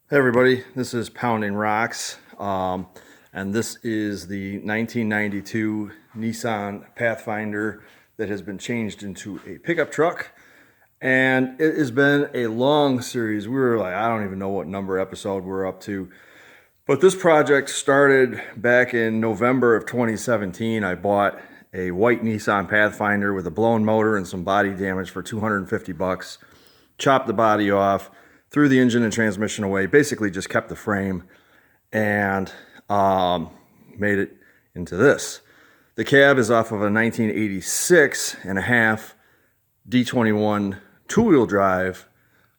Hey everybody, this is Pounding Rocks, and this is the 1992 Nissan Pathfinder that has been changed into a pickup truck. And it has been a long series. We were like, I don't even know what number episode we're up to. But this project started back in November of 2017. I bought a white Nissan Pathfinder with a blown motor and some body damage for 250 bucks. Chopped the body off, threw the engine and transmission away, basically just kept the frame, and made it into this. The cab is off of a 1986 and a half D21 two-wheel drive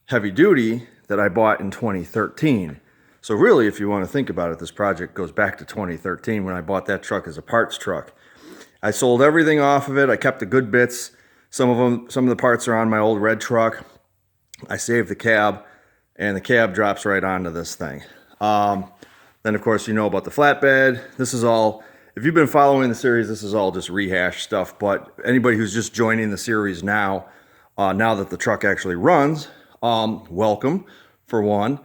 heavy duty that I bought in 2013. So really, if you want to think about it, this project goes back to 2013 when I bought that truck as a parts truck. I sold everything off of it. I kept the good bits. Some of the parts are on my old red truck. I saved the cab, and the cab drops right onto this thing. Then, of course, you know about the flatbed. This is all, if you've been following the series, this is all just rehash stuff. But anybody who's just joining the series now, now that the truck actually runs, welcome, for one.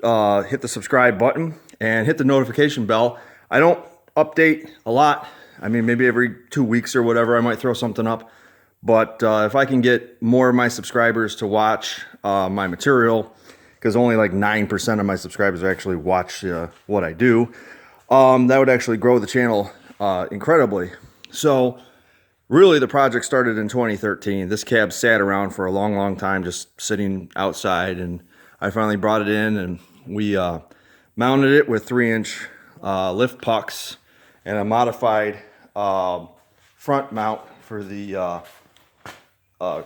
Hit the subscribe button and hit the notification bell. I don't update a lot. I mean, maybe every 2 weeks or whatever, I might throw something up. But if I can get more of my subscribers to watch my material, because only like 9% of my subscribers actually watch what I do, that would actually grow the channel incredibly. So really the project started in 2013. This cab sat around for a long, long time, just sitting outside, and I finally brought it in, and we mounted it with 3-inch lift pucks and a modified front mount for the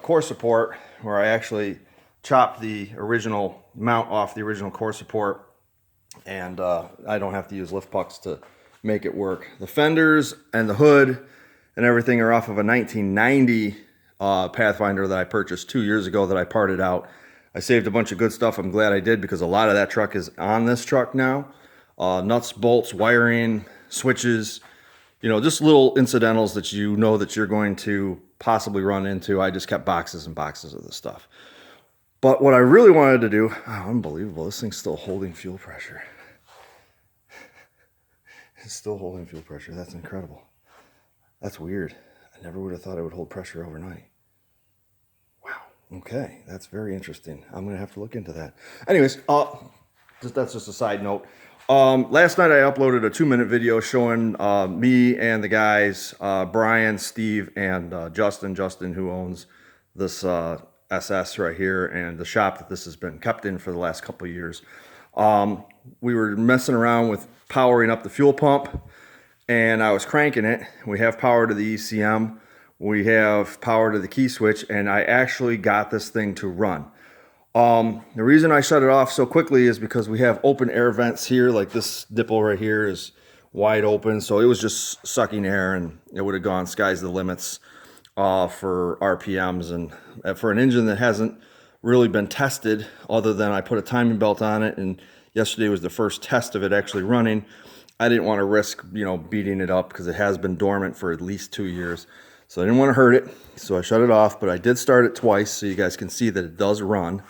core support, where I actually chopped the original mount off the original core support, and I don't have to use lift pucks to make it work. The fenders and the hood and everything are off of a 1990 Pathfinder that I purchased 2 years ago that I parted out. I saved a bunch of good stuff. I'm glad I did, because a lot of that truck is on this truck now. Nuts, bolts, wiring, switches, you know, just little incidentals that you know that you're going to possibly run into. I just kept boxes and boxes of this stuff. But what I really wanted to do, oh, unbelievable, this thing's still holding fuel pressure. It's still holding fuel pressure. That's incredible. That's weird. I never would have thought it would hold pressure overnight. Wow. Okay, that's very interesting. I'm going to have to look into that. Anyways, that's just a side note. Last night I uploaded a 2-minute video showing me and the guys, Brian, Steve, and Justin, who owns this SS right here, and the shop that this has been kept in for the last couple of years. We were messing around with powering up the fuel pump, and I was cranking it. We have power to the ECM. We have power to the key switch, and I actually got this thing to run. The reason I shut it off so quickly is because we have open air vents here. Like this nipple right here is wide open, so it was just sucking air, and it would have gone sky's the limits for RPMs, and for an engine that hasn't really been tested, other than I put a timing belt on it, and yesterday was the first test of it actually running. I didn't want to risk, you know, beating it up, because it has been dormant for at least 2 years. So I didn't want to hurt it, so I shut it off, but I did start it twice so you guys can see that it does run.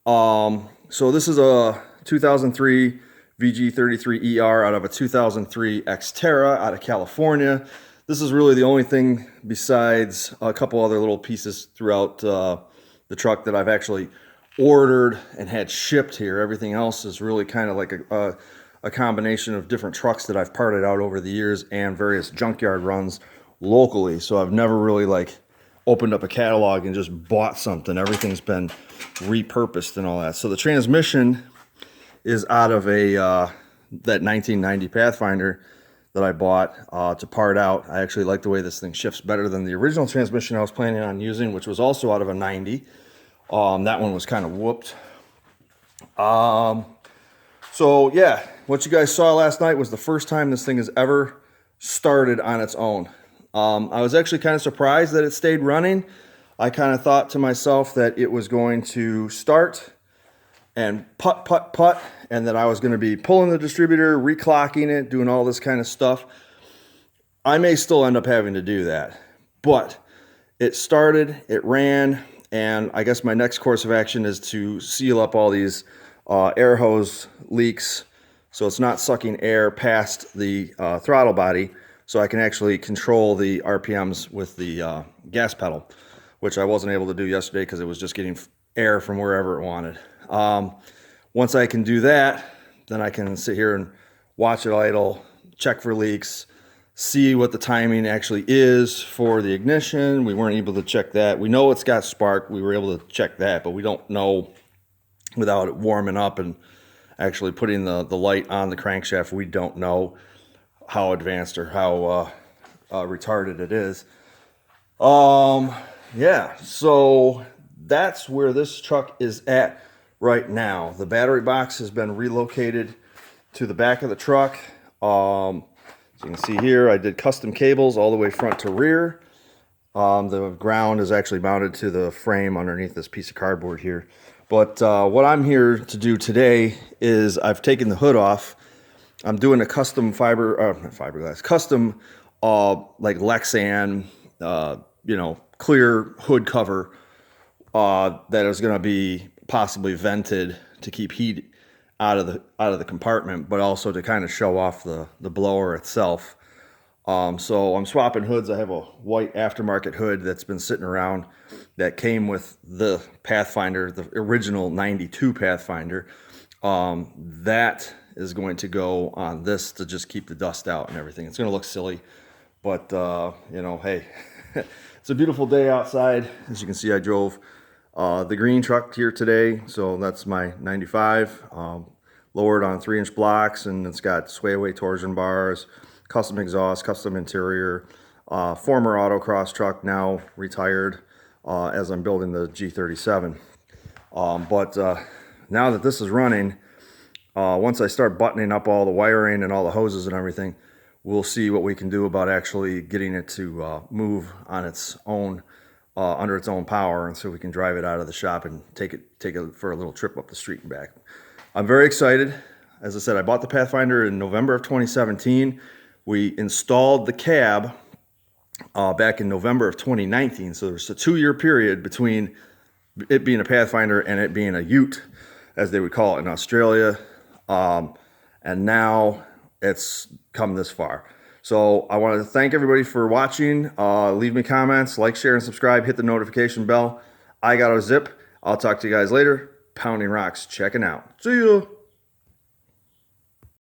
So this is a 2003 VG33ER out of a 2003 Xterra out of California. This is really the only thing, besides a couple other little pieces throughout the truck, that I've actually ordered and had shipped here. Everything else is really kind of like a combination of different trucks that I've parted out over the years and various junkyard runs locally. So I've never really like opened up a catalog and just bought something. Everything's been repurposed and all that. So the transmission is out of that 1990 Pathfinder that I bought to part out. I actually like the way this thing shifts better than the original transmission I was planning on using, which was also out of a 90. That one was kind of whooped. So yeah, what you guys saw last night was the first time this thing has ever started on its own. I was actually kind of surprised that it stayed running. I kind of thought to myself that it was going to start and putt, and that I was going to be pulling the distributor, reclocking it, doing all this kind of stuff. I may still end up having to do that, but it started, it ran, and I guess my next course of action is to seal up all these air hose leaks, so it's not sucking air past the throttle body, so I can actually control the RPMs with the gas pedal, which I wasn't able to do yesterday because it was just getting air from wherever it wanted. Once I can do that, then I can sit here and watch it idle, check for leaks, see what the timing actually is for the ignition. We weren't able to check that. We know it's got spark. We were able to check that, but we don't know without it warming up and actually putting the light on the crankshaft. We don't know how advanced or how retarded it is. Yeah, so that's where this truck is at right now. The battery box has been relocated to the back of the truck. As you can see here, I did custom cables all the way front to rear. The ground is actually mounted to the frame underneath this piece of cardboard here. But what I'm here to do today is I've taken the hood off. I'm doing a custom not fiberglass, custom like Lexan, clear hood cover that is going to be possibly vented to keep heat out of the compartment, but also to kind of show off the blower itself. So I'm swapping hoods. I have a white aftermarket hood that's been sitting around that came with the Pathfinder, the original 92 Pathfinder. That is going to go on this to just keep the dust out and everything. It's going to look silly, but hey, it's a beautiful day outside. As you can see, I drove the green truck here today. So that's my 95, lowered on 3-inch blocks, and it's got sway away torsion bars, custom exhaust, custom interior, former autocross truck, now retired, as I'm building the G37. But now that this is running, once I start buttoning up all the wiring and all the hoses and everything, we'll see what we can do about actually getting it to move on its own, under its own power, and so we can drive it out of the shop and take it for a little trip up the street and back. I'm very excited. As I said, I bought the Pathfinder in November of 2017. We installed the cab back in November of 2019. So there's a 2-year period between it being a Pathfinder and it being a Ute, as they would call it in Australia. And now it's come this far. So I want to thank everybody for watching. Leave me comments, like, share, and subscribe. Hit the notification bell. I got a zip. I'll talk to you guys later. Pounding Rocks, checking out. See ya.